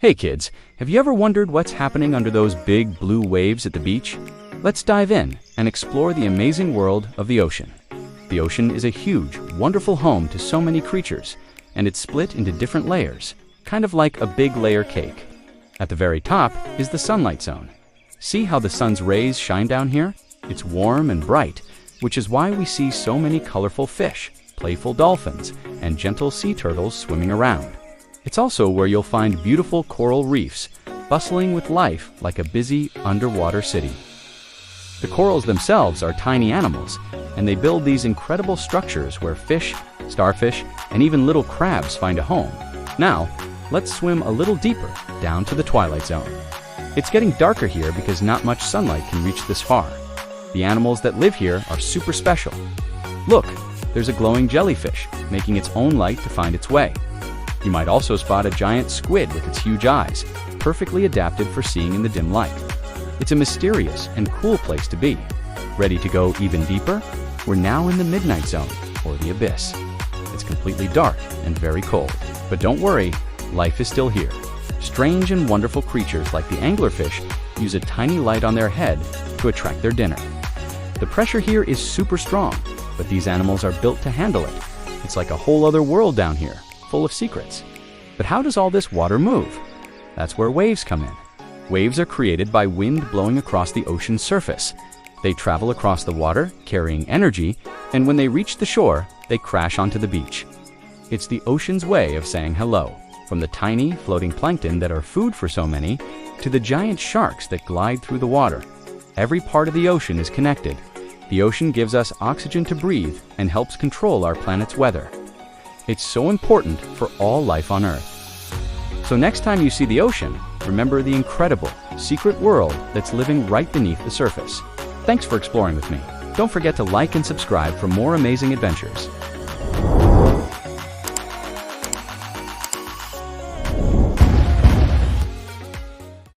Hey kids, have you ever wondered what's happening under those big blue waves at the beach? Let's dive in and explore the amazing world of the ocean. The ocean is a huge, wonderful home to so many creatures, and it's split into different layers, kind of like a big layer cake. At the very top is the sunlight zone. See how the sun's rays shine down here? It's warm and bright, which is why we see so many colorful fish, playful dolphins, and gentle sea turtles swimming around. It's also where you'll find beautiful coral reefs, bustling with life like a busy underwater city. The corals themselves are tiny animals, and they build these incredible structures where fish, starfish, and even little crabs find a home. Now, let's swim a little deeper, down to the twilight zone. It's getting darker here because not much sunlight can reach this far. The animals that live here are super special. Look, there's a glowing jellyfish, making its own light to find its way. You might also spot a giant squid with its huge eyes, perfectly adapted for seeing in the dim light. It's a mysterious and cool place to be. Ready to go even deeper? We're now in the midnight zone, or the abyss. It's completely dark and very cold. But don't worry, life is still here. Strange and wonderful creatures like the anglerfish use a tiny light on their head to attract their dinner. The pressure here is super strong, but these animals are built to handle it. It's like a whole other world down here, full of secrets. But how does all this water move? That's where waves come in. Waves are created by wind blowing across the ocean's surface. They travel across the water, carrying energy, and when they reach the shore, they crash onto the beach. It's the ocean's way of saying hello, from the tiny, floating plankton that are food for so many, to the giant sharks that glide through the water. Every part of the ocean is connected. The ocean gives us oxygen to breathe and helps control our planet's weather. It's so important for all life on Earth. So next time you see the ocean, remember the incredible, secret world that's living right beneath the surface. Thanks for exploring with me. Don't forget to like and subscribe for more amazing adventures.